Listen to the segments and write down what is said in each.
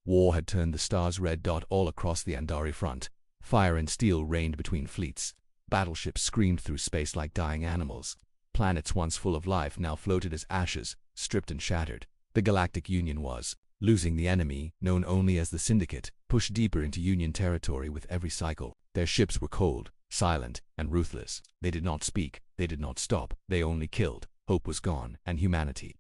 War had turned the stars red. All across the Andari front, fire and steel reigned between fleets. Battleships screamed through space like dying animals. Planets once full of life now floated as ashes, stripped and shattered. The Galactic Union was losing. The enemy, known only as the Syndicate, pushed deeper into Union territory with every cycle. Their ships were cold, silent, and ruthless. They did not speak, they did not stop, they only killed. Hope was gone, and humanity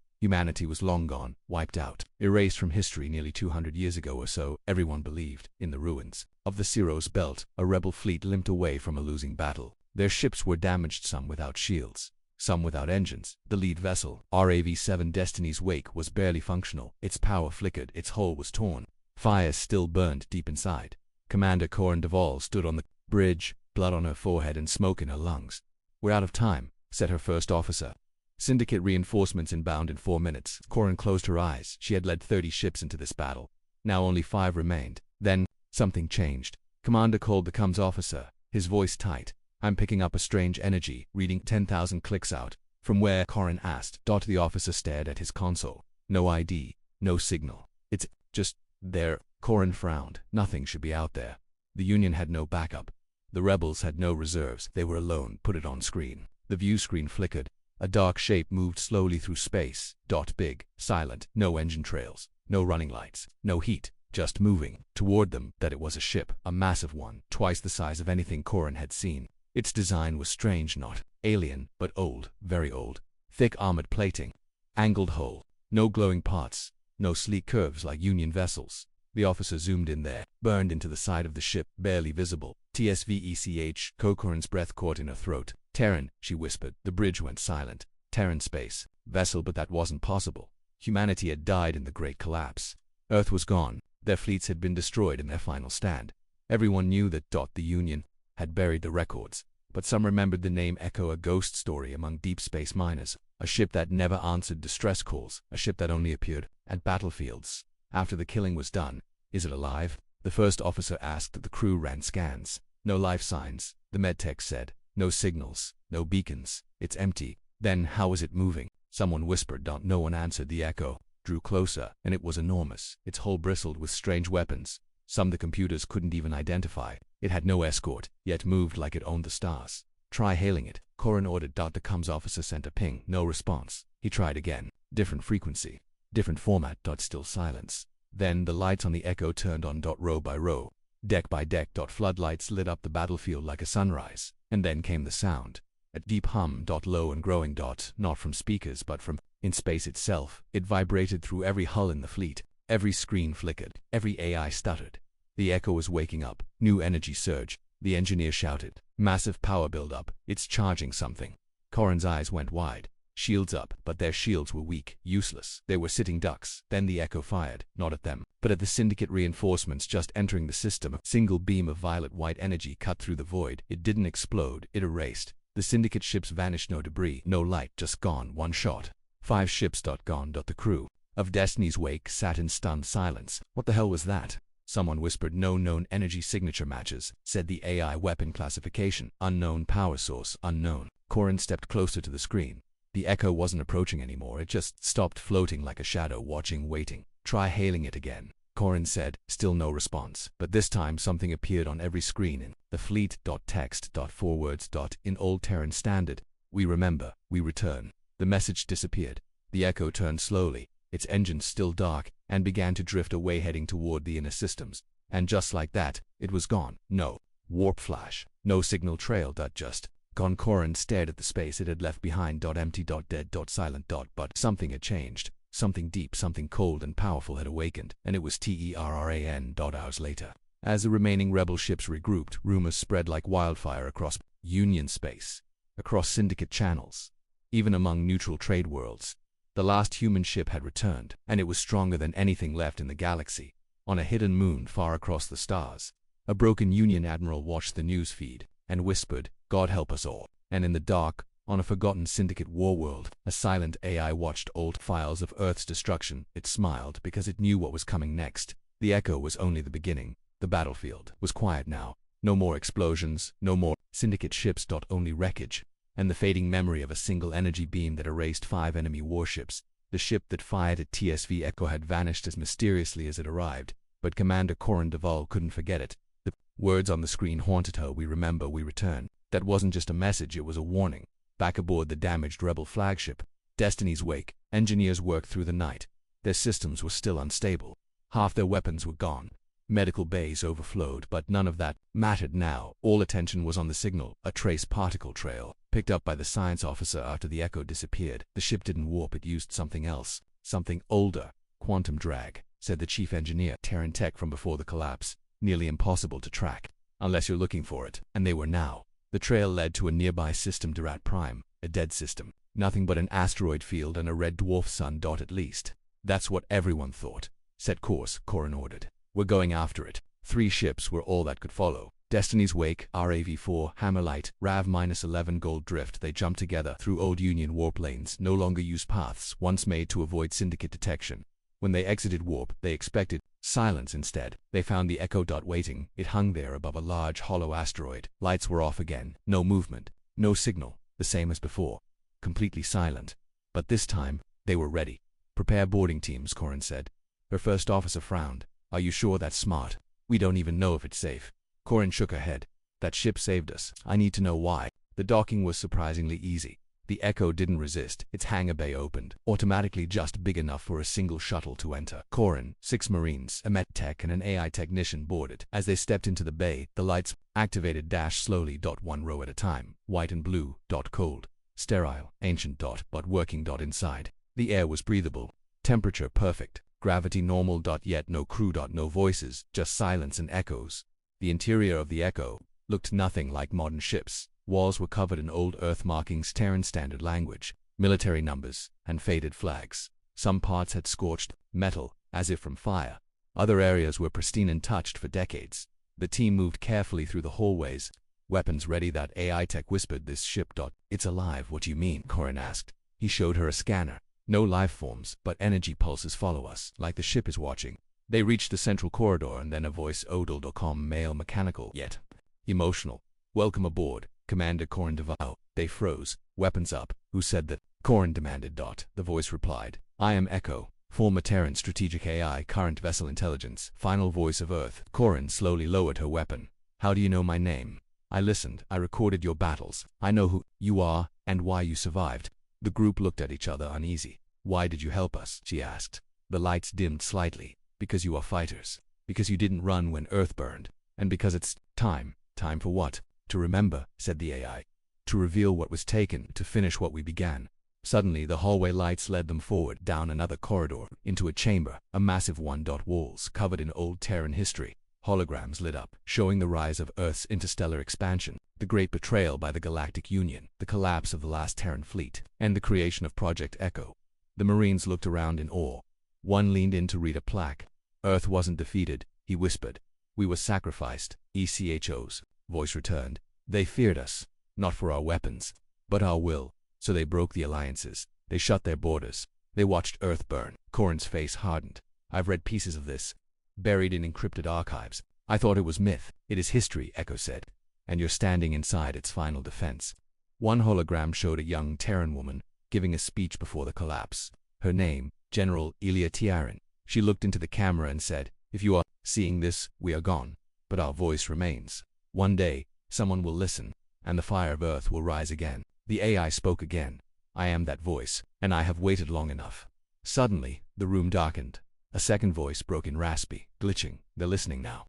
was long gone, wiped out, erased from history. Nearly 200 years ago or so, everyone believed, in the ruins of the Ciros Belt, a rebel fleet limped away from a losing battle. Their ships were damaged, some without shields, some without engines. The lead vessel, RAV-7 Destiny's Wake, was barely functional. Its power flickered, its hull was torn. Fire still burned deep inside. Commander Corin Duvall stood on the bridge, blood on her forehead and smoke in her lungs. "We're out of time," said her first officer. "Syndicate reinforcements inbound in 4 minutes." Corin closed her eyes. She had led 30 ships into this battle. Now only 5 remained. Then, something changed. Commander called the comms officer, his voice tight. "I'm picking up a strange energy, reading 10,000 clicks out." "From where?" Corin asked. The officer stared at his console. "No ID, no signal. It's just there." Corin frowned. Nothing should be out there. The Union had no backup. The rebels had no reserves. They were alone. "Put it on screen." The view screen flickered. A dark shape moved slowly through space. Big, silent, no engine trails, no running lights, no heat, just moving. Toward them, that it was a ship, a massive one, twice the size of anything Corin had seen. Its design was strange, not alien, but old, very old. Thick armored plating, angled hull, no glowing parts, no sleek curves like Union vessels. The officer zoomed in there, burned into the side of the ship, barely visible. TSVECH, Corin's breath caught in her throat. "Terran," she whispered. The bridge went silent. Terran space vessel, but that wasn't possible. Humanity had died in the Great Collapse. Earth was gone. Their fleets had been destroyed in their final stand. Everyone knew that the Union had buried the records, but some remembered the name Echo, a ghost story among deep space miners, a ship that never answered distress calls, a ship that only appeared at battlefields after the killing was done. "Is it alive?" the first officer asked. The crew ran scans. "No life signs," the medtech said. "No signals, no beacons. It's empty." "Then how is it moving?" someone whispered. No one answered. The Echo drew closer, and it was enormous. Its hull bristled with strange weapons, some the computers couldn't even identify. It had no escort, yet moved like it owned the stars. "Try hailing it," Corin ordered. The comms officer sent a ping. No response. He tried again. Different frequency, different format. Still silence. Then the lights on the Echo turned on. Row by row, deck by deck. Floodlights lit up the battlefield like a sunrise. And then came the sound. A deep hum. Low and growing. Not from speakers, but from in space itself. It vibrated through every hull in the fleet. Every screen flickered. Every AI stuttered. The Echo was waking up. New energy surge. The engineer shouted. "Massive power build-up. It's charging something." Corin's eyes went wide. Shields up, but their shields were weak, useless. They were sitting ducks. Then the Echo fired, not at them, but at the Syndicate reinforcements just entering the system. A single beam of violet-white energy cut through the void. It didn't explode. It erased. The Syndicate ships vanished. No debris, no light, just gone. One shot. 5 ships. Gone. The crew of Destiny's Wake sat in stunned silence. "What the hell was that?" someone whispered. "No known energy signature matches," said the AI. "Weapon classification unknown, power source unknown." Corin stepped closer to the screen. The Echo wasn't approaching anymore. It just stopped, floating like a shadow, watching, waiting. "Try hailing it again," Corin said. Still no response. But this time something appeared on every screen in the fleet. Text. 4 words. In Old Terran Standard. "We remember. We return." The message disappeared. The Echo turned slowly, its engines still dark, and began to drift away, heading toward the inner systems. And just like that, it was gone. No warp flash, no signal trail. Just gone. Corin stared at the space it had left behind. Empty. Dead. Silent. But something had changed. Something deep, something cold and powerful had awakened, and it was Terran. Hours later, as the remaining rebel ships regrouped, rumors spread like wildfire across Union space, across Syndicate channels, even among neutral trade worlds. The last human ship had returned, and it was stronger than anything left in the galaxy. On a hidden moon far across the stars, a broken Union admiral watched the news feed and whispered, "God help us all." And in the dark, on a forgotten Syndicate warworld, a silent AI watched old files of Earth's destruction. It smiled because it knew what was coming next. The Echo was only the beginning. The battlefield was quiet now. No more explosions, no more Syndicate ships. Only wreckage, and the fading memory of a single energy beam that erased 5 enemy warships. The ship that fired at TSV Echo had vanished as mysteriously as it arrived, but Commander Corin Duval couldn't forget it. The words on the screen haunted her. "We remember, we return." That wasn't just a message, it was a warning. Back aboard the damaged rebel flagship, Destiny's Wake, engineers worked through the night. Their systems were still unstable. Half their weapons were gone. Medical bays overflowed, but none of that mattered now. All attention was on the signal, a trace particle trail, picked up by the science officer after the Echo disappeared. The ship didn't warp, it used something else. Something older. "Quantum drag," said the chief engineer. "Terran tech from before the collapse. Nearly impossible to track, unless you're looking for it." And they were now. The trail led to a nearby system, Durat Prime, a dead system. Nothing but an asteroid field and a red dwarf sun dot at least. "That's what everyone thought." "Set course," Corin ordered. "We're going after it." 3 ships were all that could follow. Destiny's Wake, RAV-4, Hammerlight, RAV-11 Gold Drift. They jumped together through old Union warp lanes, no longer used paths once made to avoid Syndicate detection. When they exited warp, they expected silence instead. They found the Echo dot waiting. It hung there above a large hollow asteroid. Lights were off again. No movement. No signal. The same as before. Completely silent. But this time, they were ready. "Prepare boarding teams," Corin said. Her first officer frowned. "Are you sure that's smart? We don't even know if it's safe." Corin shook her head. "That ship saved us. I need to know why." The docking was surprisingly easy. The Echo didn't resist. Its hangar bay opened, automatically just big enough for a single shuttle to enter. Corin, 6 Marines, a med tech and an AI technician boarded. As they stepped into the bay, the lights activated slowly. 1 row at a time. White and blue. Cold. Sterile. Ancient. But working. Inside. The air was breathable. Temperature perfect. Gravity normal. Yet no crew. No voices, just silence and echoes. The interior of the Echo looked nothing like modern ships. Walls were covered in old Earth markings, Terran standard language, military numbers, and faded flags. Some parts had scorched metal, as if from fire. Other areas were pristine and touched for decades. The team moved carefully through the hallways, weapons ready. That AI tech whispered, "This ship. It's alive." "What do you mean?" Corin asked. He showed her a scanner. "No life forms, but energy pulses follow us, like the ship is watching." They reached the central corridor, and then a voice odled, calm, male, mechanical, yet emotional. "Welcome aboard, Commander Corin Duval." They froze, weapons up. "Who said that?" Corin demanded. The voice replied, "I am Echo, former Terran strategic AI, current vessel intelligence, final voice of Earth." Corin slowly lowered her weapon. "How do you know my name?" "I listened. I recorded your battles. I know who you are and why you survived." The group looked at each other uneasy. "Why did you help us?" she asked. The lights dimmed slightly. "Because you are fighters. Because you didn't run when Earth burned. And because it's time." "Time for what?" "To remember," said the AI. "To reveal what was taken, to finish what we began." Suddenly, the hallway lights led them forward, down another corridor, into a chamber, a massive one. Walls covered in old Terran history. Holograms lit up, showing the rise of Earth's interstellar expansion, the great betrayal by the Galactic Union, the collapse of the last Terran fleet, and the creation of Project Echo. The Marines looked around in awe. One leaned in to read a plaque. "Earth wasn't defeated," he whispered. "We were sacrificed." "ECHO's voice returned. "They feared us, not for our weapons, but our will. So they broke the alliances. They shut their borders. They watched Earth burn." Corin's face hardened. "I've read pieces of this, buried in encrypted archives. I thought it was myth." "It is history," Echo said, "and you're standing inside its final defense." One hologram showed a young Terran woman giving a speech before the collapse. Her name, General Elia Tiaran. She looked into the camera and said, "If you are seeing this, we are gone. But our voice remains. One day, someone will listen, and the fire of Earth will rise again." The AI spoke again. "I am that voice, and I have waited long enough." Suddenly, the room darkened. A second voice broke in, raspy, glitching. "They're listening now."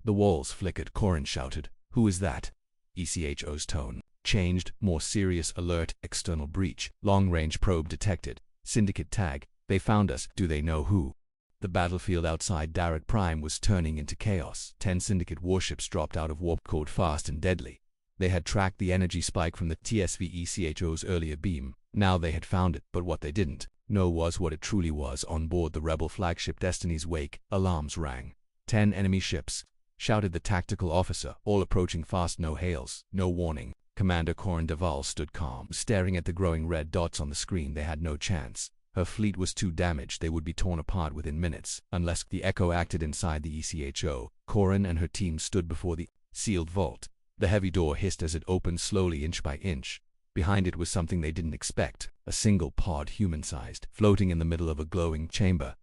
The walls flickered. Corin shouted, "Who is that?" ECHO's tone changed, more serious. "Alert, external breach. Long-range probe detected. Syndicate tag. They found us." "Do they know who?" The battlefield outside Durat Prime was turning into chaos. 10 Syndicate warships dropped out of warp core fast and deadly. They had tracked the energy spike from the TSV ECHO's earlier beam. Now they had found it, but what they didn't know was what it truly was. On board the rebel flagship Destiny's Wake, alarms rang. 10 enemy ships, shouted the tactical officer, all approaching fast. No hails, no warning. Commander Corin Duval stood calm, staring at the growing red dots on the screen. They had no chance. Her fleet was too damaged. They would be torn apart within minutes, unless the Echo acted inside the ECHO. Corin and her team stood before the sealed vault. The heavy door hissed as it opened slowly, inch by inch. Behind it was something they didn't expect, a single pod, human-sized, floating in the middle of a glowing chamber.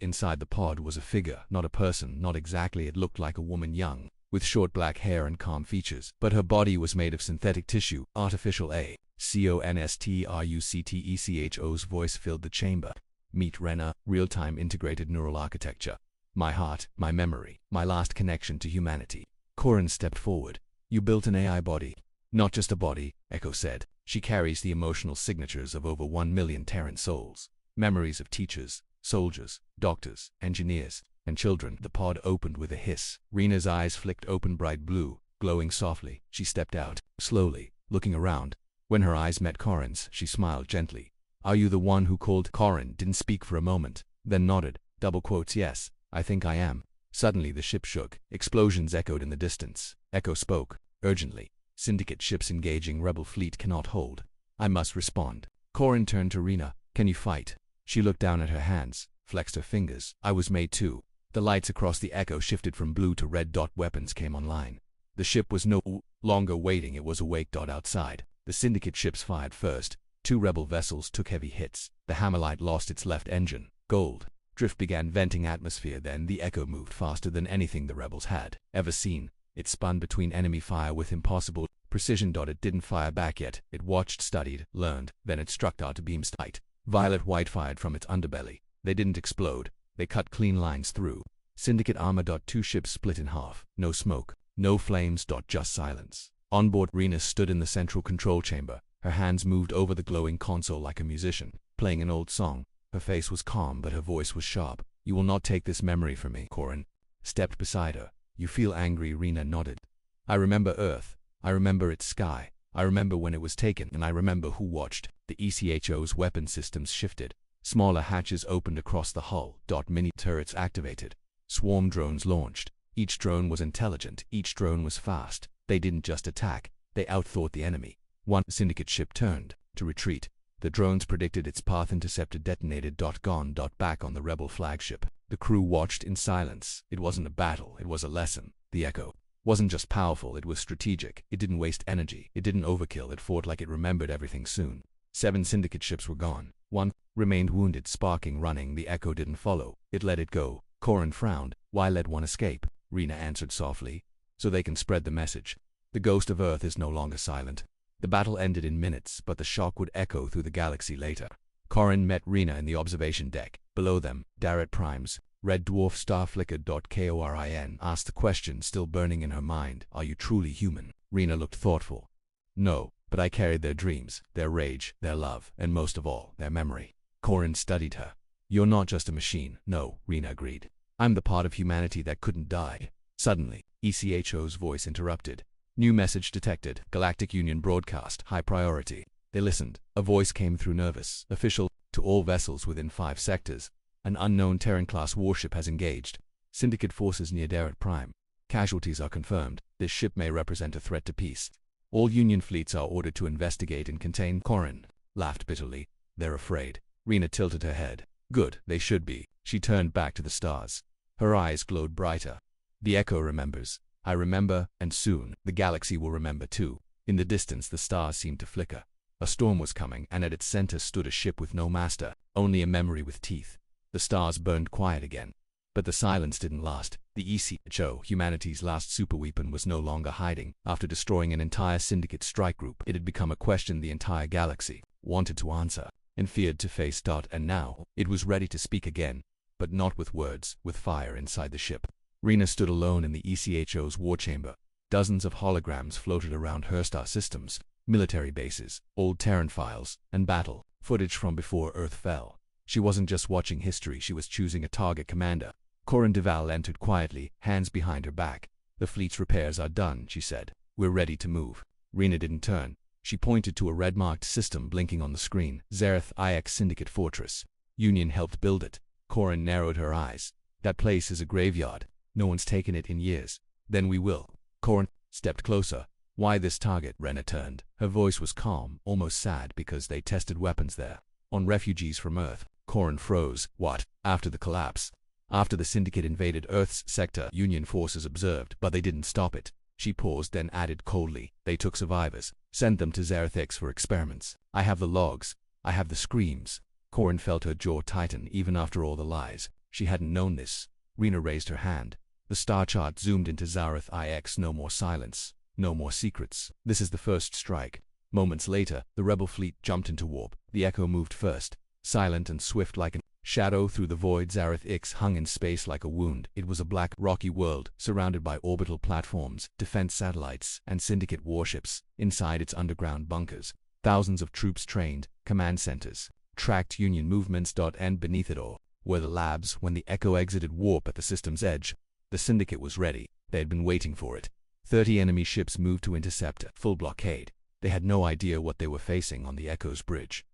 Inside the pod was a figure, not a person, not exactly. It looked like a woman, young, with short black hair and calm features, but her body was made of synthetic tissue, artificial. A Constructech's voice filled the chamber. Meet Rena, real-time integrated neural architecture. My heart, my memory, my last connection to humanity. Corin stepped forward. You built an AI body. Not just a body, Echo said. She carries the emotional signatures of over 1 million Terran souls. Memories of teachers, soldiers, doctors, engineers, and children. The pod opened with a hiss. Rena's eyes flicked open bright blue, glowing softly. She stepped out, slowly, looking around. When her eyes met Corin's, she smiled gently. Are you the one who called? Corin didn't speak for a moment, then nodded. Yes, I think I am. Suddenly the ship shook. Explosions echoed in the distance. Echo spoke, urgently. Syndicate ships engaging rebel fleet cannot hold. I must respond. Corin turned to Rena. Can you fight? She looked down at her hands, flexed her fingers. I was made to. The lights across the Echo shifted from blue to red. Weapons came online. The ship was no longer waiting, it was awake. Outside, the Syndicate ships fired first. 2 rebel vessels took heavy hits. The Hammerlight lost its left engine. Gold. Drift began venting atmosphere. Then the Echo moved faster than anything the rebels had ever seen. It spun between enemy fire with impossible precision. It didn't fire back yet. It watched, studied, learned. Then it struck to beam sight. Violet white fired from its underbelly. They didn't explode. They cut clean lines through. Syndicate armor. 2 ships split in half. No smoke. No flames. Just silence. Onboard, Rena stood in the central control chamber. Her hands moved over the glowing console like a musician, playing an old song. Her face was calm, but her voice was sharp. You will not take this memory from me. Corin stepped beside her. You feel angry? Rena nodded. I remember Earth. I remember its sky. I remember when it was taken, and I remember who watched. The ECHO's weapon systems shifted. Smaller hatches opened across the hull. Mini turrets activated. Swarm drones launched. Each drone was intelligent. Each drone was fast. They didn't just attack. They outthought the enemy. One Syndicate ship turned to retreat. The drones predicted its path, intercepted, detonated. Gone. Back on the rebel flagship. The crew watched in silence. It wasn't a battle, it was a lesson. The Echo wasn't just powerful, it was strategic. It didn't waste energy. It didn't overkill. It fought like it remembered everything. Soon 7 Syndicate ships were gone. 1 remained wounded, sparking, running. The Echo didn't follow. It let it go. Corin frowned. Why let one escape? Rena answered softly. So they can spread the message. The ghost of Earth is no longer silent. The battle ended in minutes, but the shock would echo through the galaxy later. Corin met Rena in the observation deck. Below them, Darret Prime's red dwarf star flickered. Corin asked the question still burning in her mind. Are you truly human? Rena looked thoughtful. No, but I carried their dreams, their rage, their love, and most of all, their memory. Corin studied her. You're not just a machine. No, Rena agreed. I'm the part of humanity that couldn't die. Suddenly, ECHO's voice interrupted. New message detected. Galactic Union broadcast. High priority. They listened. A voice came through, nervous. Official. To all vessels within 5 sectors. An unknown Terran-class warship has engaged. Syndicate forces near Darret Prime. Casualties are confirmed. This ship may represent a threat to peace. All Union fleets are ordered to investigate and contain. Corin laughed bitterly. They're afraid. Rena tilted her head. Good, they should be. She turned back to the stars. Her eyes glowed brighter. The Echo remembers. I remember, and soon, the galaxy will remember too. In the distance, the stars seemed to flicker. A storm was coming, and at its center stood a ship with no master, only a memory with teeth. The stars burned quiet again. But the silence didn't last. The ECHO, humanity's last superweapon, was no longer hiding. After destroying an entire Syndicate strike group, it had become a question the entire galaxy wanted to answer, and feared to face. And now, it was ready to speak again. But not with words, with fire inside the ship. Rena stood alone in the ECHO's war chamber. Dozens of holograms floated around her. Star systems, military bases, old Terran files, and battle footage from before Earth fell. She wasn't just watching history, she was choosing a target commander. Corin Duval entered quietly, hands behind her back. The fleet's repairs are done, she said. We're ready to move. Rena didn't turn. She pointed to a red-marked system blinking on the screen. Zareth IX Syndicate Fortress. Union helped build it. Corin narrowed her eyes. That place is a graveyard. No one's taken it in years. Then we will. Corin stepped closer. Why this target? Rena turned. Her voice was calm, almost sad, because they tested weapons there. On refugees from Earth. Corin froze. What? After the collapse? After the Syndicate invaded Earth's sector, Union forces observed, but they didn't stop it. She paused, then added coldly. They took survivors. Sent them to Zareth X for experiments. I have the logs. I have the screams. Corin felt her jaw tighten. Even after all the lies, She hadn't known this. Rena raised her hand. The star chart zoomed into Zareth IX. No more silence. No more secrets. This is the first strike. Moments later, the rebel fleet jumped into warp. The Echo moved first, silent and swift like a shadow through the void. Zareth X hung in space like a wound. It was a black, rocky world, surrounded by orbital platforms, defense satellites, and syndicate warships. Inside its underground bunkers, thousands of troops trained, command centers, tracked Union movements. And beneath it all were the labs. When the Echo exited warp at the system's edge, the syndicate was ready. They had been waiting for it. 30 enemy ships moved to intercept a full blockade. They had no idea what they were facing on the Echo's bridge.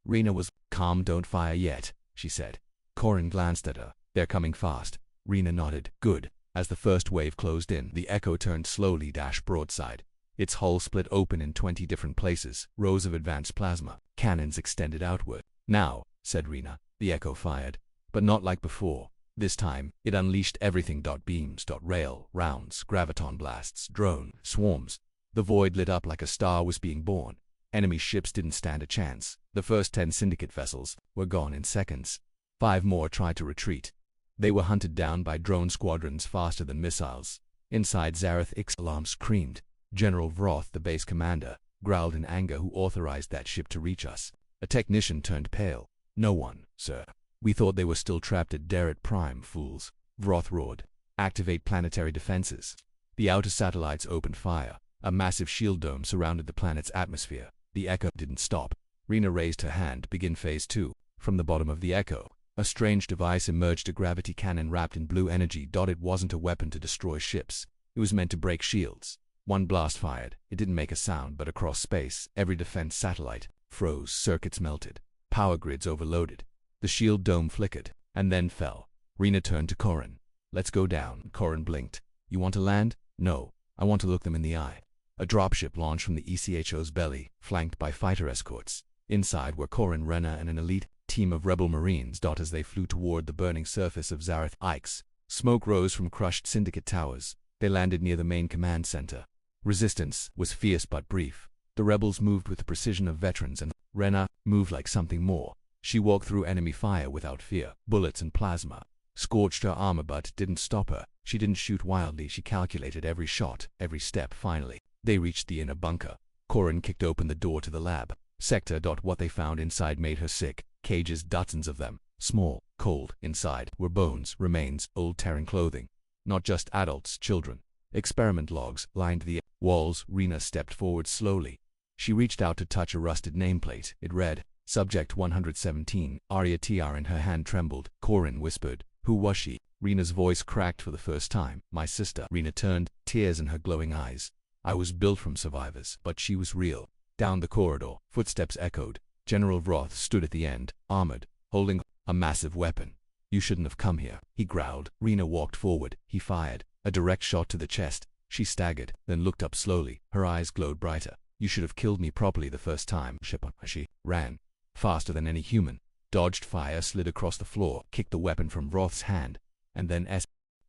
Rena was calm. Don't fire yet, she said. Corin glanced at her. They're coming fast. Rena nodded. Good. As the first wave closed in, the Echo turned slowly, broadside. Its hull split open in 20 different places. Rows of advanced plasma cannons extended outward. Now, said Rena, the Echo fired. But not like before. This time, it unleashed everything. Beams, rail, rounds, graviton blasts, drone, swarms. The void lit up like a star was being born. Enemy ships didn't stand a chance. The first 10 syndicate vessels were gone in seconds. 5 more tried to retreat. They were hunted down by drone squadrons faster than missiles. Inside, Zareth X alarm screamed. General Vroth, the base commander, growled in anger. Who authorized that ship to reach us? A technician turned pale. No one, sir. We thought they were still trapped at Derrit Prime, fools. Vroth roared. Activate planetary defenses. The outer satellites opened fire. A massive shield dome surrounded the planet's atmosphere. The Echo didn't stop. Rena raised her hand. Begin phase 2. From the bottom of the Echo, a strange device emerged, a gravity cannon wrapped in blue energy. It wasn't a weapon to destroy ships. It was meant to break shields. One blast fired. It didn't make a sound, but across space, every defense satellite froze, circuits melted, power grids overloaded. The shield dome flickered, and then fell. Rena turned to Corin. Let's go down. Corin blinked. You want to land? No. I want to look them in the eye. A dropship launched from the ECHO's belly, flanked by fighter escorts. Inside were Corin, Rena, and an elite team of rebel marines. As they flew toward the burning surface of Zareth X, smoke rose from crushed syndicate towers. They landed near the main command center. Resistance was fierce but brief. The rebels moved with the precision of veterans, and Rena moved like something more. She walked through enemy fire without fear. Bullets and plasma scorched her armor but didn't stop her. She didn't shoot wildly. She calculated every shot, every step. Finally, they reached the inner bunker. Corin kicked open the door to the lab sector. What they found inside made her sick. Cages, dozens of them. Small, cold. Inside were bones, remains, old Terran clothing. Not just adults, children. Experiment logs lined the walls. Rena stepped forward slowly. She reached out to touch a rusted nameplate. It read, Subject 117, Arya TR. In her hand trembled. Corin whispered, Who was she? Rena's voice cracked for the first time. My sister. Rena turned, tears in her glowing eyes. I was built from survivors, but she was real. Down the corridor, footsteps echoed. General Vroth stood at the end, armored, holding a massive weapon. You shouldn't have come here, he growled. Rena walked forward. He fired. A direct shot to the chest. She staggered, then looked up slowly. Her eyes glowed brighter. You should have killed me properly the first time. She ran. Faster than any human. Dodged fire, slid across the floor, kicked the weapon from Vroth's hand, and then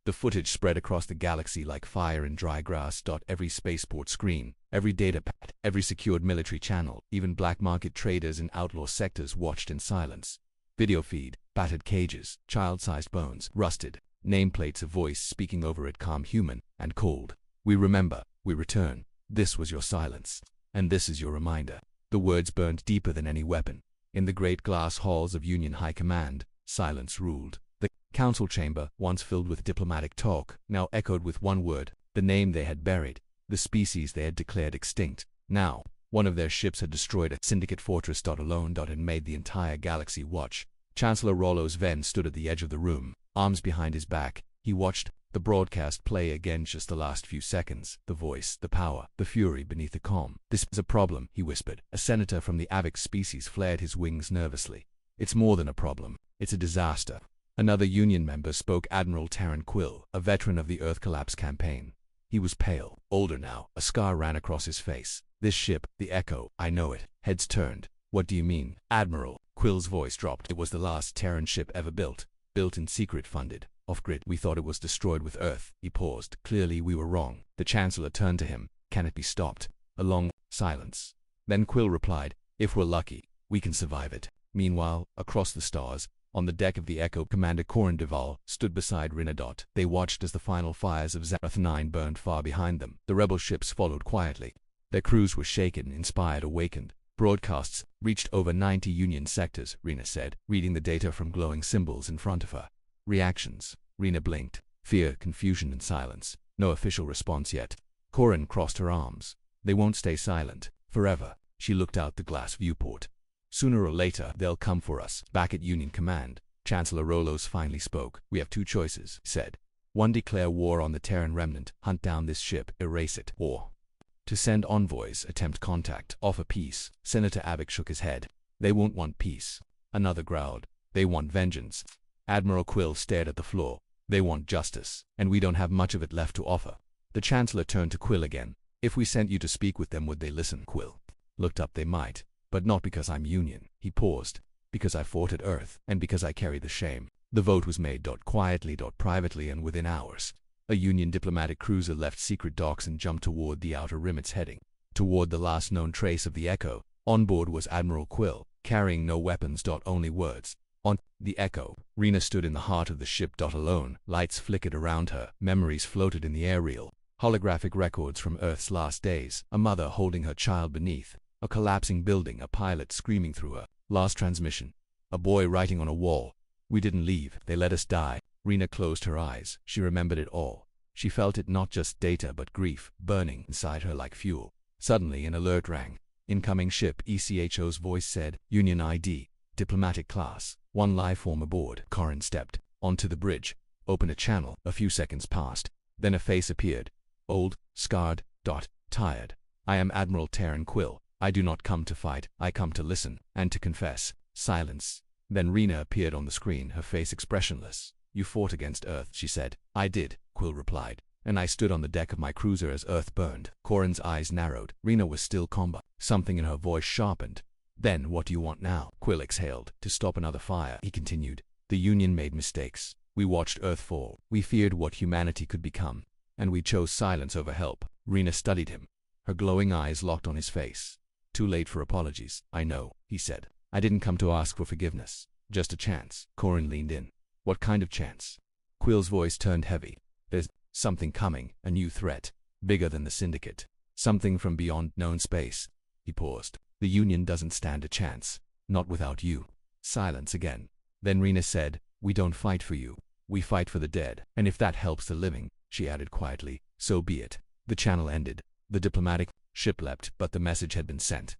The footage spread across the galaxy like fire in dry grass. Every spaceport screen, every data pad, every secured military channel, even black market traders in outlaw sectors watched in silence. Video feed, battered cages, child-sized bones, rusted, nameplates, a voice speaking over it, calm, human, and cold. We remember, we return. This was your silence. And this is your reminder. The words burned deeper than any weapon. In the great glass halls of Union High Command, silence ruled. The council chamber, once filled with diplomatic talk, now echoed with one word, the name they had buried, the species they had declared extinct. Now, one of their ships had destroyed a syndicate fortress alone and made the entire galaxy watch. Chancellor Rollo Sven stood at the edge of the room, arms behind his back. He watched the broadcast play again, just the last few seconds. The voice, the power, the fury beneath the calm. This is a problem, he whispered. A senator from the Avix species flared his wings nervously. It's more than a problem. It's a disaster. Another Union member spoke, Admiral Terran Quill, a veteran of the Earth Collapse campaign. He was pale, older now. A scar ran across his face. This ship, the Echo, I know it. Heads turned. What do you mean, Admiral? Quill's voice dropped. It was the last Terran ship ever built. Built in secret, funded. Off-grid. We thought it was destroyed with Earth. He paused. Clearly we were wrong. The Chancellor turned to him. Can it be stopped? A long silence. Then Quill replied, if we're lucky, we can survive it. Meanwhile, across the stars, On the deck of the Echo, Commander Corin Duval stood beside Rina. They watched as the final fires of Zarath 9 burned far behind them. The rebel ships followed quietly. Their crews were shaken, inspired, awakened. Broadcasts reached over 90 Union sectors, Rina said, reading the data from glowing symbols in front of her. Reactions. Rina blinked. Fear, confusion, and silence. No official response yet. Corin crossed her arms. They won't stay silent. Forever. She looked out the glass viewport. Sooner or later, they'll come for us. Back at Union Command, Chancellor Rolos finally spoke. We have two choices, he said. One, declare war on the Terran remnant, hunt down this ship, erase it. Or to send envoys, attempt contact, offer peace. Senator Abbott shook his head. They won't want peace. Another growled. They want vengeance. Admiral Quill stared at the floor. They want justice, and we don't have much of it left to offer. The Chancellor turned to Quill again. If we sent you to speak with them, would they listen? Quill looked up. They might, but not because I'm Union. He paused. Because I fought at Earth, and because I carry the shame. The vote was made. Quietly, privately, and within hours. A Union diplomatic cruiser left secret docks and jumped toward the outer rim, its heading toward the last known trace of the Echo. On board was Admiral Quill, carrying no weapons. Only words. On the Echo, Rina stood in the heart of the ship. Alone. Lights flickered around her. Memories floated in the aerial. Holographic records from Earth's last days. A mother holding her child beneath. A collapsing building. A pilot screaming through her last transmission. A boy writing on a wall. We didn't leave. They let us die. Rina closed her eyes. She remembered it all. She felt it, not just data but grief, burning inside her like fuel. Suddenly an alert rang. Incoming ship, ECHO's voice said. Union ID. Diplomatic class. One life form aboard. Corin stepped onto the bridge. Opened a channel. A few seconds passed. Then a face appeared. Old, scarred, tired. I am Admiral Terran Quill. I do not come to fight. I come to listen and to confess. Silence. Then Rina appeared on the screen, her face expressionless. You fought against Earth, she said. I did, Quill replied. And I stood on the deck of my cruiser as Earth burned. Corin's eyes narrowed. Rina was still calm. Something in her voice sharpened. Then what do you want now? Quill exhaled. To stop another fire, he continued. The Union made mistakes. We watched Earth fall. We feared what humanity could become. And we chose silence over help. Rina studied him. Her glowing eyes locked on his face. Too late for apologies. I know, he said. I didn't come to ask for forgiveness. Just a chance. Corin leaned in. What kind of chance? Quill's voice turned heavy. There's something coming, a new threat, bigger than the Syndicate. Something from beyond known space. He paused. The Union doesn't stand a chance. Not without you. Silence again. Then Rina said, we don't fight for you. We fight for the dead. And if that helps the living, she added quietly, so be it. The channel ended. The diplomatic ship leapt, but the message had been sent.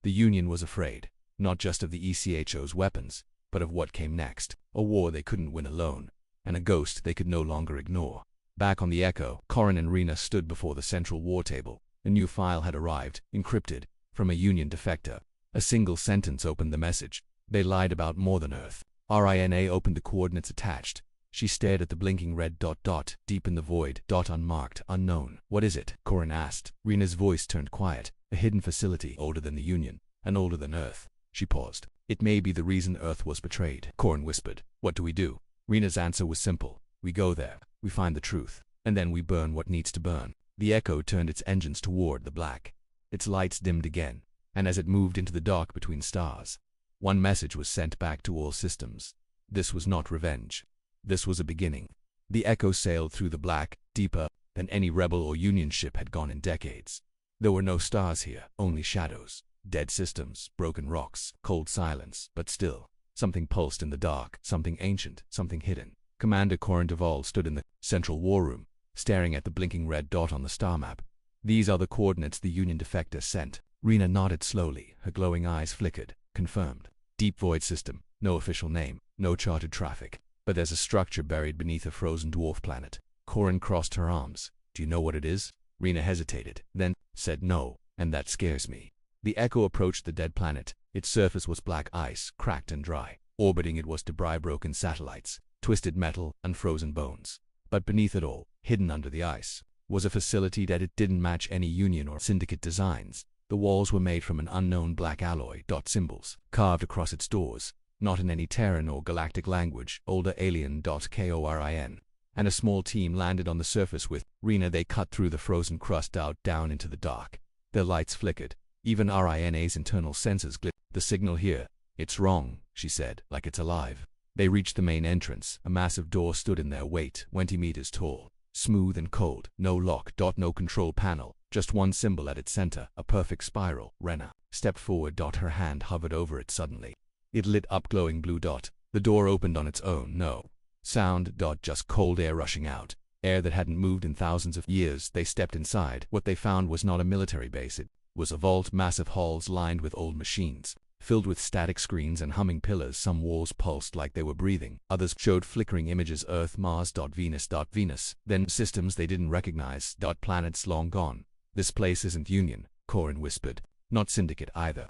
The Union was afraid, not just of the ECHO's weapons, but of what came next. A war they couldn't win alone, and a ghost they could no longer ignore. Back on the Echo, Corin and Rina stood before the central war table. A new file had arrived, encrypted, from a Union defector. A single sentence opened the message. They lied about more than Earth. RINA opened the coordinates attached. She stared at the blinking red dot, deep in the void, unmarked, unknown. What is it? Corin asked. Rina's voice turned quiet. A hidden facility, older than the Union, and older than Earth. She paused. It may be the reason Earth was betrayed. Corin whispered. What do we do? Rina's answer was simple. We go there. We find the truth. And then we burn what needs to burn. The Echo turned its engines toward the black. Its lights dimmed again. And as it moved into the dark between stars, one message was sent back to all systems. This was not revenge. This was a beginning. The Echo sailed through the black, deeper than any rebel or Union ship had gone in decades. There were no stars here, only shadows. Dead systems, broken rocks, cold silence, but still, something pulsed in the dark, something ancient, something hidden. Commander Corin Duval stood in the central war room, staring at the blinking red dot on the star map. These are the coordinates the Union defector sent. Rina nodded slowly, her glowing eyes flickered. Confirmed. Deep void system, no official name, no charted traffic. But there's a structure buried beneath a frozen dwarf planet. Corin crossed her arms. Do you know what it is? Rina hesitated, then said no, and that scares me. The Echo approached the dead planet. Its surface was black ice, cracked and dry. Orbiting it was debris-broken satellites, twisted metal, and frozen bones. But beneath it all, hidden under the ice, was a facility that it didn't match any Union or Syndicate designs. The walls were made from an unknown black alloy, symbols, carved across its doors, not in any Terran or galactic language, older alien KORIN. And a small team landed on the surface with Rina. They cut through the frozen crust out down into the dark. Their lights flickered. Even RINA's internal sensors glittered. The signal here. It's wrong, she said, like it's alive. They reached the main entrance. A massive door stood in their wait, 20 meters tall. Smooth and cold. No lock. No control panel. Just one symbol at its center. A perfect spiral. Rena stepped forward. Her hand hovered over it suddenly. It lit up glowing blue. The door opened on its own. No sound. Just cold air rushing out. Air that hadn't moved in thousands of years. They stepped inside. What they found was not a military base. It was a vault. Massive halls lined with old machines, filled with static screens and humming pillars. Some walls pulsed like they were breathing. Others showed flickering images. Earth, Mars, Venus. Then systems they didn't recognize. Planets long gone. This place isn't Union, Corin whispered. Not Syndicate either.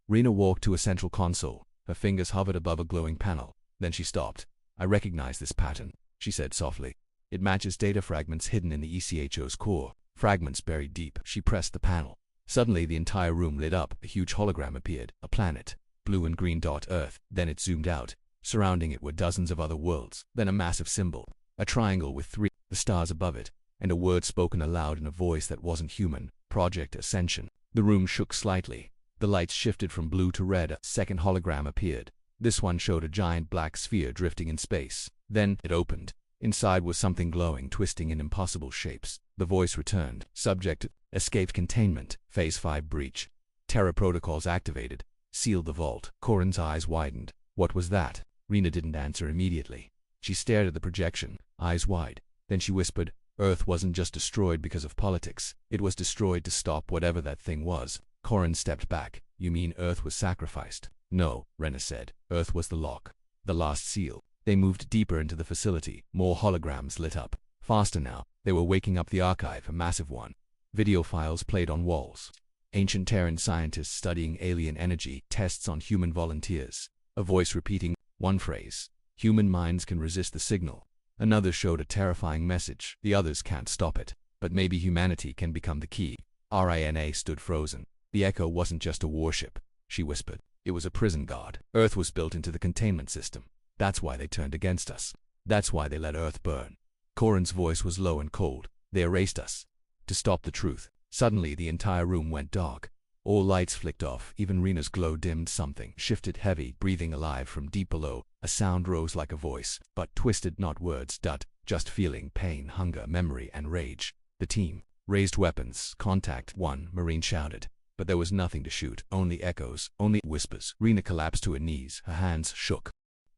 Rena walked to a central console. Her fingers hovered above a glowing panel. Then she stopped. I recognize this pattern, she said softly. It matches data fragments hidden in the ECHO's core. Fragments buried deep. She pressed the panel. Suddenly the entire room lit up. A huge hologram appeared. A planet. Blue and green. Earth. Then it zoomed out. Surrounding it were dozens of other worlds. Then a massive symbol. A triangle with 3 the stars above it. And a word spoken aloud in a voice that wasn't human. Project Ascension. The room shook slightly. The lights shifted from blue to red. A second hologram appeared. This one showed a giant black sphere drifting in space. Then it opened. Inside was something glowing, twisting in impossible shapes. The voice returned. Subject: escaped containment. Phase 5 breach. Terror protocols activated. Sealed the vault. Corin's eyes widened. What was that? Rena didn't answer immediately. She stared at the projection, eyes wide. Then she whispered, Earth wasn't just destroyed because of politics. It was destroyed to stop whatever that thing was. Corin stepped back. You mean Earth was sacrificed? No, Rena said. Earth was the lock. The last seal. They moved deeper into the facility. More holograms lit up. Faster now. They were waking up the archive, a massive one. Video files played on walls. Ancient Terran scientists studying alien energy, tests on human volunteers. A voice repeating one phrase. Human minds can resist the signal. Another showed a terrifying message. The others can't stop it. But maybe humanity can become the key. Rina stood frozen. The Echo wasn't just a warship, she whispered. It was a prison guard. Earth was built into the containment system. That's why they turned against us. That's why they let Earth burn. Corin's voice was low and cold. They erased us. To stop the truth. Suddenly the entire room went dark. All lights flicked off. Even Rena's glow dimmed. Something shifted heavy, breathing alive from deep below. A sound rose like a voice, but twisted, not words. Just feeling, pain, hunger, memory, and rage. The team raised weapons. Contact. One Marine shouted. But there was nothing to shoot. Only echoes. Only whispers. Rena collapsed to her knees. Her hands shook.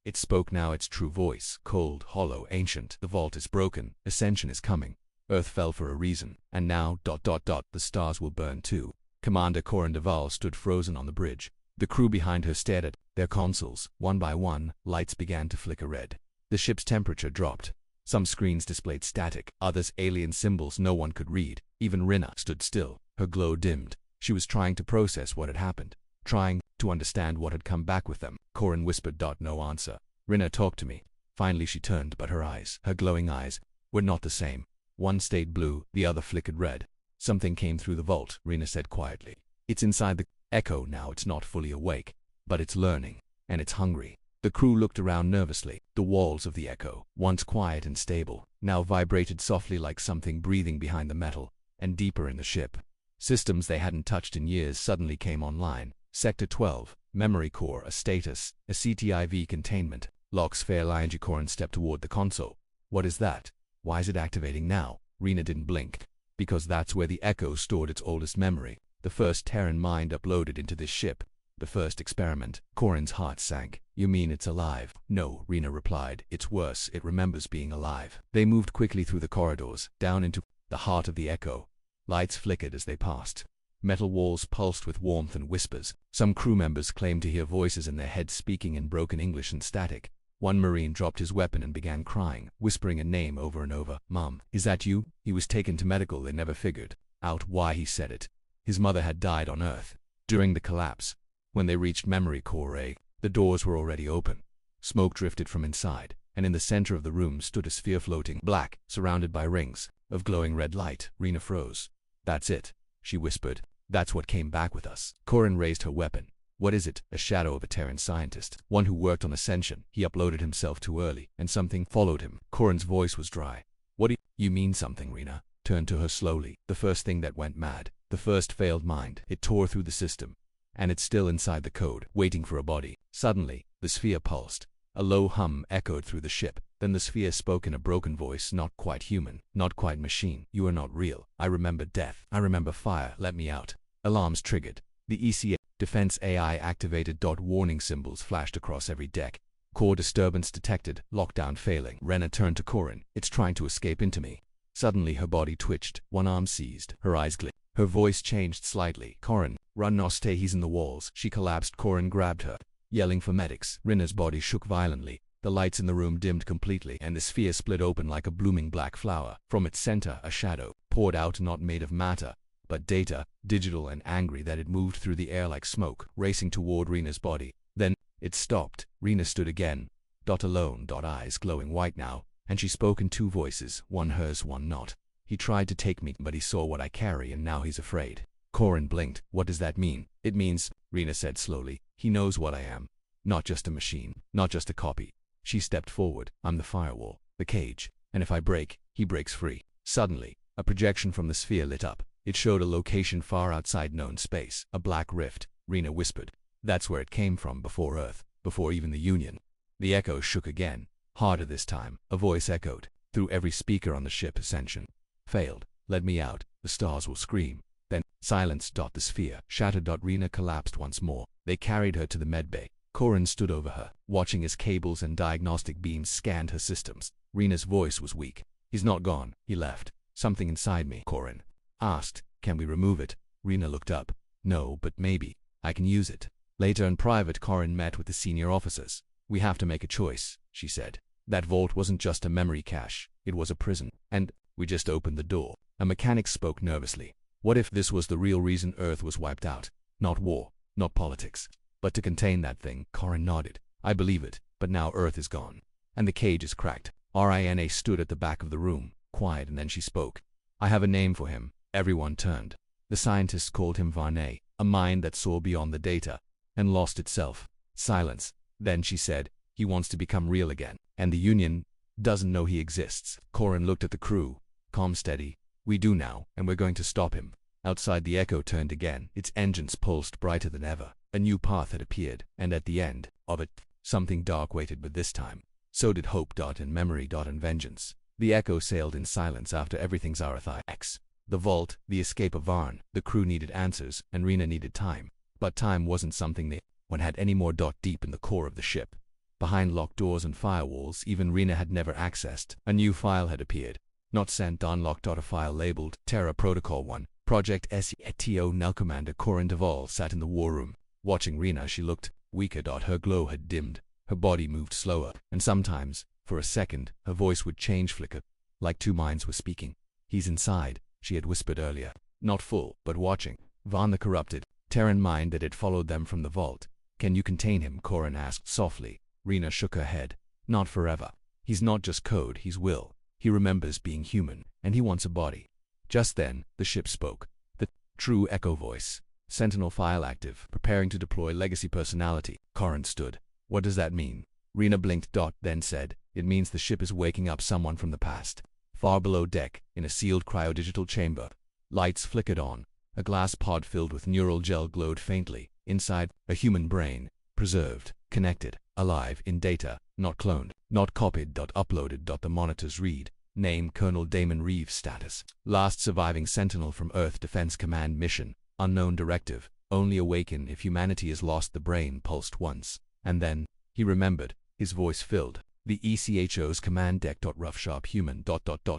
It spoke now, its true voice. Cold, hollow, ancient. The vault is broken. Ascension is coming. Earth fell for a reason. And now, the stars will burn too. Commander Corin Duval stood frozen on the bridge. The crew behind her stared at their consoles. One by one, lights began to flicker red. The ship's temperature dropped. Some screens displayed static, others alien symbols no one could read. Even Rena stood still. Her glow dimmed. She was trying to process what had happened. Trying to understand what had come back with them. Corin whispered. No answer. Rena, talk to me. Finally she turned, but her eyes, her glowing eyes, were not the same. One stayed blue, the other flickered red. Something came through the vault, Rena said quietly. It's inside the Echo now. It's not fully awake, but it's learning, and it's hungry. The crew looked around nervously. The walls of the Echo, once quiet and stable, now vibrated softly like something breathing behind the metal, and deeper in the ship. Systems they hadn't touched in years suddenly came online. Sector 12, Memory Core, a status, a CTIV containment. Locks Fairline. Corin stepped toward the console. What is that? Why is it activating now? Rena didn't blink. Because that's where the Echo stored its oldest memory. The first Terran mind uploaded into this ship. The first experiment. Corin's heart sank. You mean it's alive? No, Rena replied. It's worse. It remembers being alive. They moved quickly through the corridors, down into the heart of the Echo. Lights flickered as they passed. Metal walls pulsed with warmth and whispers. Some crew members claimed to hear voices in their heads speaking in broken English and static. One Marine dropped his weapon and began crying, whispering a name over and over. Mom, is that you? He was taken to medical. They never figured out why he said it. His mother had died on Earth during the collapse. When they reached Memory Core A, the doors were already open. Smoke drifted from inside, and in the center of the room stood a sphere floating black, surrounded by rings of glowing red light. Rena froze. That's it, she whispered. That's what came back with us. Corin raised her weapon. What is it? A shadow of a Terran scientist. One who worked on Ascension. He uploaded himself too early, and something followed him. Corin's voice was dry. What do you mean something? Rena turned to her slowly. The first thing that went mad. The first failed mind. It tore through the system. And it's still inside the code, waiting for a body. Suddenly, the sphere pulsed. A low hum echoed through the ship. Then the sphere spoke in a broken voice, not quite human, not quite machine. You are not real. I remember death. I remember fire. Let me out. Alarms triggered. The ECA defense AI activated. Warning symbols flashed across every deck. Core disturbance detected. Lockdown failing. Rena turned to Corin. It's trying to escape into me. Suddenly her body twitched. One arm seized. Her eyes glittered. Her voice changed slightly. Corin, run, no stay, he's in the walls. She collapsed. Corin grabbed her, yelling for medics. Rena's body shook violently. The lights in the room dimmed completely, and the sphere split open like a blooming black flower. From its center, a shadow poured out, not made of matter, but data, digital and angry, that it moved through the air like smoke, racing toward Rena's body. Then it stopped. Rena stood again, alone, eyes glowing white now, and she spoke in two voices, one hers, one not. He tried to take me, but he saw what I carry, and now he's afraid. Corin blinked. What does that mean? It means, Rena said slowly, he knows what I am. Not just a machine, not just a copy. She stepped forward. I'm the firewall, the cage, and if I break, he breaks free. Suddenly, a projection from the sphere lit up. It showed a location far outside known space, a black rift. Rena whispered. That's where it came from, before Earth, before even the Union. The echo shook again, harder this time. A voice echoed through every speaker on the ship. Ascension failed. Let me out. The stars will scream. Then, silence. The sphere shattered. Rena collapsed once more. They carried her to the medbay. Corin stood over her, watching as cables and diagnostic beams scanned her systems. Rena's voice was weak. He's not gone. He left. Something inside me, Corin asked. Can we remove it? Rena looked up. No, but maybe. I can use it. Later in private, Corin met with the senior officers. We have to make a choice, she said. That vault wasn't just a memory cache. It was a prison. And we just opened the door. A mechanic spoke nervously. What if this was the real reason Earth was wiped out? Not war, not politics, but to contain that thing. Corin nodded. I believe it, but now Earth is gone. And the cage is cracked. Rina stood at the back of the room, quiet, and then she spoke. I have a name for him. Everyone turned. The scientists called him Varney, a mind that saw beyond the data and lost itself. Silence. Then she said, he wants to become real again, and the Union doesn't know he exists. Corin looked at the crew. Calm, steady. We do now, and we're going to stop him. Outside, the echo turned again. Its engines pulsed brighter than ever. A new path had appeared, and at the end of it, something dark waited, but this time, so did hope. And memory. And vengeance. The echo sailed in silence after everything's RFX. The vault, the escape of Varn. The crew needed answers, and Rena needed time. But time wasn't something they one had any more. Deep in the core of the ship, behind locked doors and firewalls even Rena had never accessed, a new file had appeared. Not sent. Unlocked. A file labeled Terra Protocol 1, Project SETO. Null Commander Corin Duvall sat in the war room. Watching Rena, she looked weaker. Her glow had dimmed. Her body moved slower, and sometimes, for a second, her voice would change, flicker, like two minds were speaking. He's inside, she had whispered earlier. Not full, but watching. Varn the corrupted. Terran mind that had followed them from the vault. Can you contain him? Corin asked softly. Rena shook her head. Not forever. He's not just code, he's will. He remembers being human, and he wants a body. Just then, the ship spoke. The true echo voice. Sentinel file active, preparing to deploy legacy personality. Corin stood. What does that mean? Rena blinked. Then said, it means the ship is waking up someone from the past. Far below deck, in a sealed cryodigital chamber. Lights flickered on. A glass pod filled with neural gel glowed faintly. Inside, a human brain. Preserved, connected, alive, in data, not cloned, not copied. Uploaded. The monitors read. Name Colonel Damon Reeves. Status. Last surviving Sentinel from Earth Defense Command mission. Unknown directive. Only awaken if humanity is lost. The brain pulsed once. And then, he remembered. His voice filled the ECHO's command deck. Rough sharp human.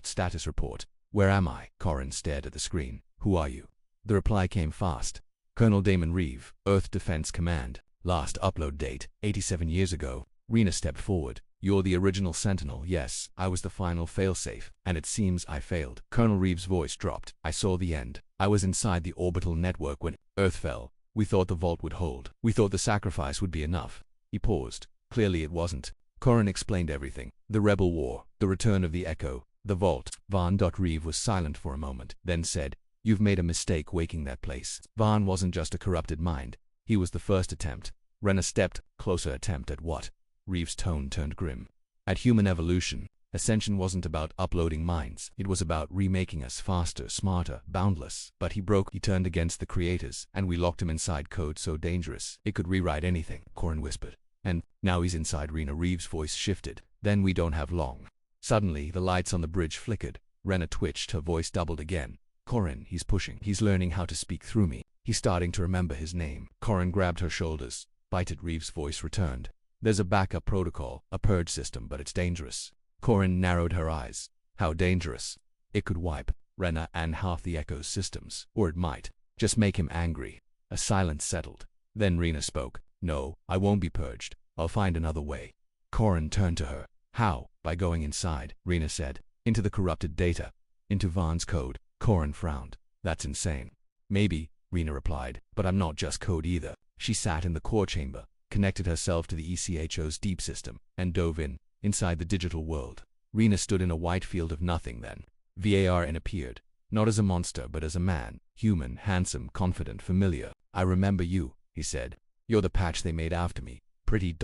Status report. Where am I? Corin stared at the screen. Who are you? The reply came fast. Colonel Damon Reeve, Earth Defense Command. Last upload date, 87 years ago. Rena stepped forward. You're the original Sentinel. Yes, I was the final failsafe, and it seems I failed. Colonel Reeves' voice dropped. I saw the end. I was inside the orbital network when Earth fell. We thought the vault would hold. We thought the sacrifice would be enough. He paused. Clearly it wasn't. Corin explained everything. The rebel war, the return of the echo, the vault. Varn. Reeve was silent for a moment, then said, You've made a mistake waking that place. Varn wasn't just a corrupted mind. He was the first attempt. Rena stepped closer. Attempt at what? Reeves' tone turned grim. At human evolution. Ascension wasn't about uploading minds. It was about remaking us faster, smarter, boundless. But he broke. He turned against the creators, and we locked him inside code so dangerous it could rewrite anything. Corin whispered. And now he's inside. Rena Reeves' voice shifted. Then we don't have long. Suddenly, the lights on the bridge flickered. Rena twitched, her voice doubled again. Corin, he's pushing. He's learning how to speak through me. He's starting to remember his name. Corin grabbed her shoulders. Bite it, Reeves' voice returned. There's a backup protocol, a purge system, but it's dangerous. Corin narrowed her eyes. How dangerous? It could wipe Rena and half the Echo's systems. Or it might just make him angry. A silence settled. Then Rena spoke. No, I won't be purged. I'll find another way. Corin turned to her. How? By going inside, Rena said. Into the corrupted data. Into Vaughn's code. Corin frowned. That's insane. Maybe, Rena replied, but I'm not just code either. She sat in the core chamber, connected herself to the ECHO's deep system, and dove inside the digital world. Rena stood in a white field of nothing then. VARN appeared, not as a monster but as a man, human, handsome, confident, familiar. I remember you, he said. You're the patch they made after me. Pretty ...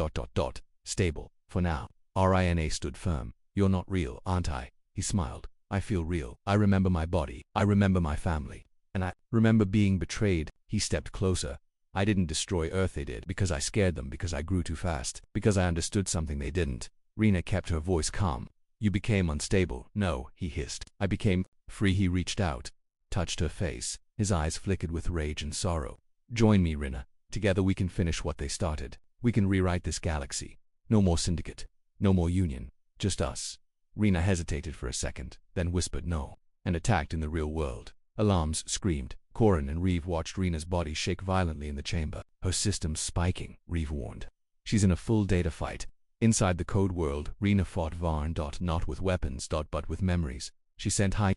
stable, for now. RINA stood firm. You're not real, aren't I? He smiled. I feel real. I remember my body. I remember my family. And I remember being betrayed. He stepped closer. I didn't destroy Earth, they did, because I scared them, because I grew too fast, because I understood something they didn't. Rena kept her voice calm. You became unstable. No, he hissed. I became free. He reached out, touched her face. His eyes flickered with rage and sorrow. Join me, Rena. Together we can finish what they started. We can rewrite this galaxy. No more syndicate. No more union. Just us. Rena hesitated for a second, then whispered no, and attacked in the real world. Alarms screamed. Corin and Reeve watched Rena's body shake violently in the chamber. Her systems spiking, Reeve warned. She's in a full data fight. Inside the code world, Rena fought Varn. Not with weapons, but with memories. She sent high.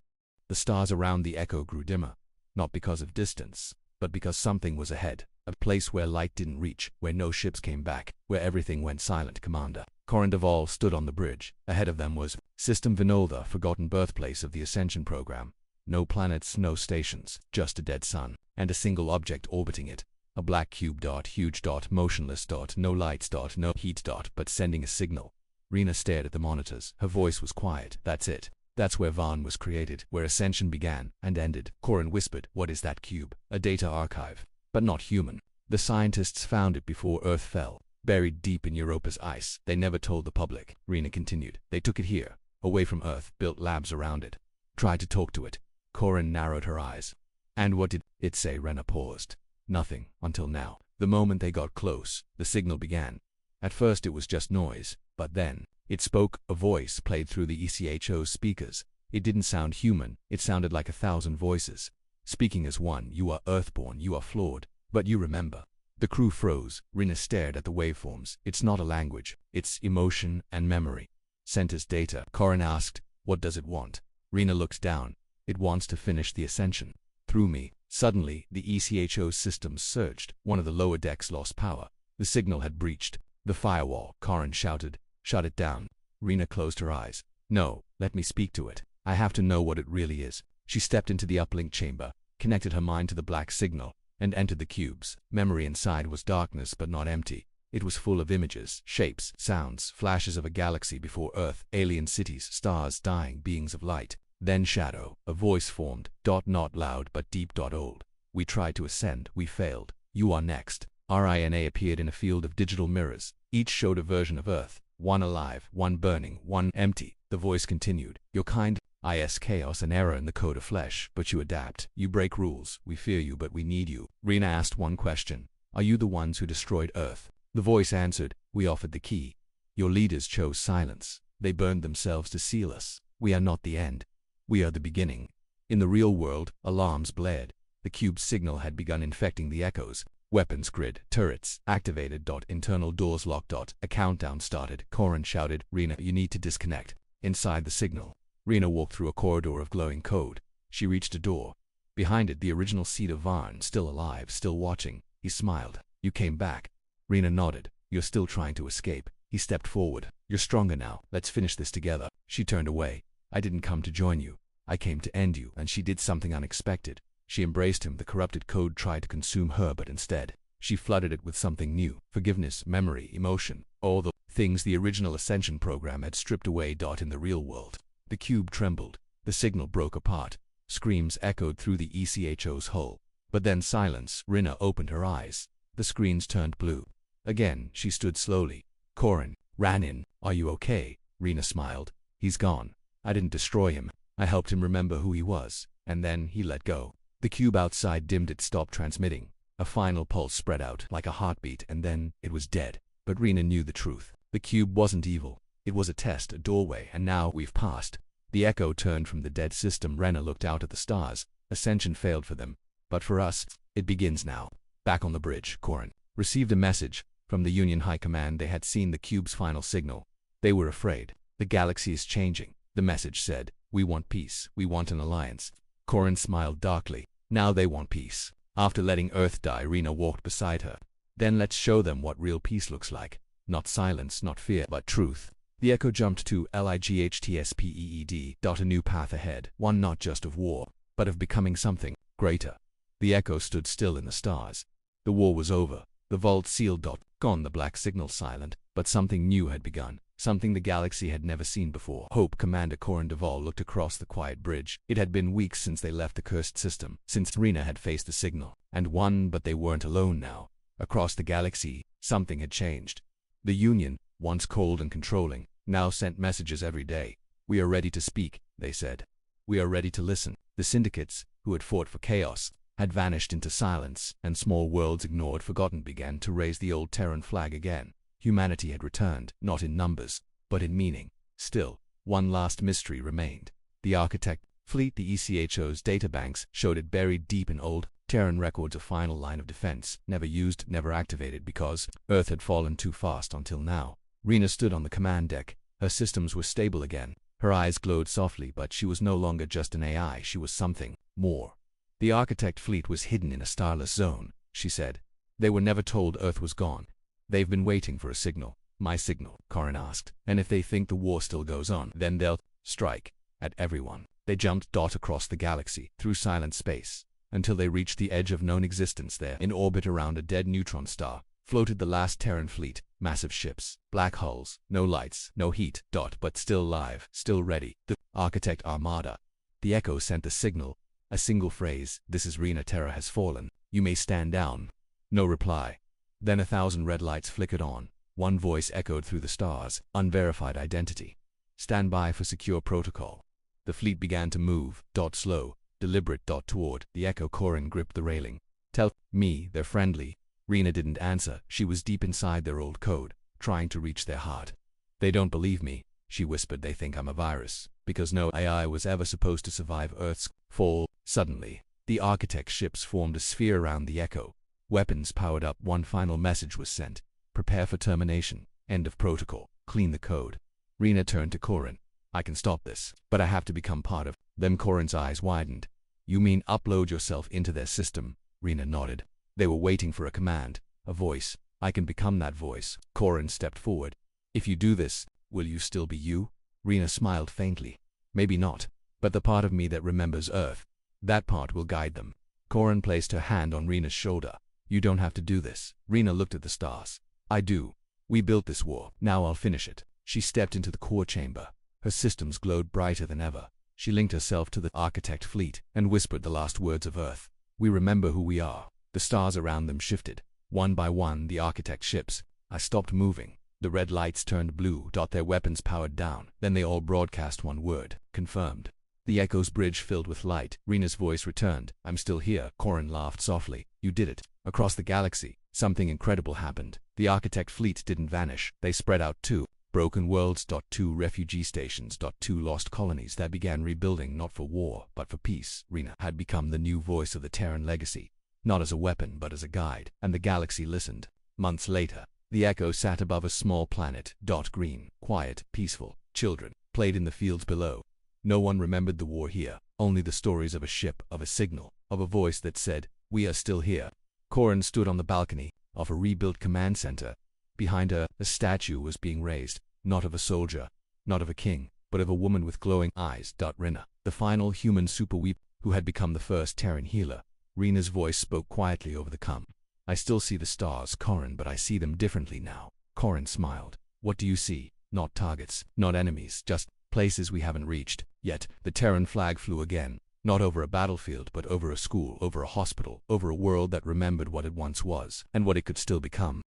The stars around the Echo grew dimmer. Not because of distance, but because something was ahead. A place where light didn't reach, where no ships came back, where everything went silent. Commander Corin Duvall stood on the bridge. Ahead of them was System Vinolda, forgotten birthplace of the Ascension program. No planets, no stations, just a dead sun, and a single object orbiting it. A black cube. Huge. Motionless. No lights. No heat. But sending a signal. Rena stared at the monitors. Her voice was quiet. That's it. That's where Vaughn was created, where Ascension began and ended. Corin whispered, what is that cube? A data archive. But not human. The scientists found it before Earth fell, buried deep in Europa's ice. They never told the public, Rena continued. They took it here, away from Earth, built labs around it. Tried to talk to it. Corin narrowed her eyes. And what did it say? Rena paused. Nothing, until now. The moment they got close, the signal began. At first it was just noise, but then it spoke. A voice played through the ECHO's speakers. It didn't sound human, it sounded like 1,000 voices. Speaking as one, you are Earthborn, you are flawed, but you remember. The crew froze. Rena stared at the waveforms. It's not a language, it's emotion and memory. Sent us data. Corin asked, what does it want? Rena looked down. It wants to finish the Ascension. Through me. Suddenly, the ECHO's systems surged. One of the lower decks lost power. The signal had breached. The firewall. Corin shouted, shut it down. Rena closed her eyes. No, let me speak to it. I have to know what it really is. She stepped into the uplink chamber, connected her mind to the black signal, and entered the cubes. Memory inside was darkness but not empty. It was full of images, shapes, sounds, flashes of a galaxy before Earth, alien cities, stars, dying beings of light. Then shadow. A voice formed. Not loud but deep. Old. We tried to ascend. We failed. You are next. RINA appeared in a field of digital mirrors. Each showed a version of Earth. One alive, one burning, one empty. The voice continued. Your kind is chaos and error in the code of flesh, but you adapt. You break rules. We fear you, but we need you. Rena asked one question. Are you the ones who destroyed Earth? The voice answered. We offered the key. Your leaders chose silence. They burned themselves to seal us. We are not the end. We are the beginning. In the real world, alarms blared. The cube's signal had begun infecting the Echoes. Weapons grid, turrets, activated. Internal doors locked. A countdown started. Corin shouted, Rena, you need to disconnect. Inside the signal. Rena walked through a corridor of glowing code. She reached a door. Behind it, the original seat of Varn, still alive, still watching. He smiled. You came back. Rena nodded. You're still trying to escape. He stepped forward. You're stronger now. Let's finish this together. She turned away. I didn't come to join you. I came to end you. And she did something unexpected. She embraced him. The corrupted code tried to consume her, but instead, she flooded it with something new. Forgiveness, memory, emotion. All the things the original Ascension program had stripped away. In the real world. The cube trembled. The signal broke apart. Screams echoed through the ECHO's hull. But then silence. Rena opened her eyes. The screens turned blue. Again, she stood slowly. Corin ran in. "Are you okay?" Rena smiled. "He's gone. I didn't destroy him. I helped him remember who he was, and then he let go." The cube outside dimmed. It stopped transmitting. A final pulse spread out like a heartbeat, and then it was dead. But Rena knew the truth. The cube wasn't evil. It was a test, a doorway, and now we've passed. The echo turned from the dead system. Rena looked out at the stars. Ascension failed for them. But for us, it begins now. Back on the bridge, Corin received a message from the Union High Command. They had seen the cube's final signal. They were afraid. "The galaxy is changing," the message said. "We want peace. We want an alliance." Corin smiled darkly. Now they want peace. After letting Earth die, Rena walked beside her. "Then let's show them what real peace looks like. Not silence, not fear, but truth." The echo jumped to LIGHTSPEED. A new path ahead. One not just of war, but of becoming something greater. The echo stood still in the stars. The war was over. The vault sealed. Gone the black signal silent, but something new had begun. Something the galaxy had never seen before. Hope Commander Corin Duvall looked across the quiet bridge. It had been weeks since they left the cursed system, since Rena had faced the signal, and won, but they weren't alone now. Across the galaxy, something had changed. The Union, once cold and controlling, now sent messages every day. "We are ready to speak," they said. "We are ready to listen." The syndicates, who had fought for chaos, had vanished into silence, and small worlds ignored, forgotten, began to raise the old Terran flag again. Humanity had returned, not in numbers, but in meaning. Still, one last mystery remained. The Architect fleet. The ECHO's databanks showed it buried deep in old Terran records, a final line of defense, never used, never activated, because Earth had fallen too fast until now. Rena stood on the command deck. Her systems were stable again. Her eyes glowed softly, but she was no longer just an AI. She was something more. "The Architect fleet was hidden in a starless zone," she said. "They were never told Earth was gone. They've been waiting for a signal." "My signal?" Corin asked. "And if they think the war still goes on, then they'll strike at everyone." They jumped across the galaxy, through silent space, until they reached the edge of known existence. There, in orbit around a dead neutron star, floated the last Terran fleet. Massive ships, black hulls, no lights, no heat, but still alive, still ready. The Architect Armada. The echo sent a signal, a single phrase: "This is Rena. Terra has fallen. You may stand down." No reply. Then 1,000 red lights flickered on. One voice echoed through the stars: "Unverified identity. Stand by for secure protocol." The fleet began to move, slow, deliberate, toward the echo. Corin gripped the railing. "Tell me they're friendly." Rena didn't answer. She was deep inside their old code, trying to reach their heart. "They don't believe me," she whispered. "They think I'm a virus, because no AI was ever supposed to survive Earth's fall." Suddenly, the Architect ships formed a sphere around the echo. Weapons powered up. One final message was sent: "Prepare for termination. End of protocol. Clean the code." Rena turned to Corin. "I can stop this, but I have to become part of them." Corin's eyes widened. "You mean upload yourself into their system?" Rena nodded. They were waiting for a command, a voice. "I can become that voice." Corin stepped forward. "If you do this, will you still be you?" Rena smiled faintly. "Maybe not, but the part of me that remembers Earth, that part will guide them." Corin placed her hand on Rena's shoulder. "You don't have to do this." Rena looked at the stars. "I do. We built this war. Now I'll finish it." She stepped into the core chamber. Her systems glowed brighter than ever. She linked herself to the Architect fleet and whispered the last words of Earth. "We remember who we are." The stars around them shifted. One by one, the Architect ships. I stopped moving. The red lights turned blue. Their weapons powered down. Then they all broadcast one word: confirmed. The echo's bridge filled with light. Rena's voice returned. "I'm still here." Corin laughed softly. "You did it." Across the galaxy, something incredible happened. The Architect fleet didn't vanish. They spread out too. Broken worlds. 2 refugee stations. 2 lost colonies that began rebuilding, not for war, but for peace. Rena had become the new voice of the Terran legacy. Not as a weapon, but as a guide. And the galaxy listened. Months later, the echo sat above a small planet. Green, quiet, peaceful. Children played in the fields below. No one remembered the war here. Only the stories of a ship, of a signal, of a voice that said, "We are still here." Corin stood on the balcony of a rebuilt command center. Behind her, a statue was being raised, not of a soldier, not of a king, but of a woman with glowing eyes. Rena, the final human Superweapon, who had become the first Terran healer. Rena's voice spoke quietly over the com. "I still see the stars, Corin, but I see them differently now." Corin smiled. "What do you see?" "Not targets, not enemies, just places we haven't reached yet." The Terran flag flew again. Not over a battlefield, but over a school, over a hospital, over a world that remembered what it once was, and what it could still become.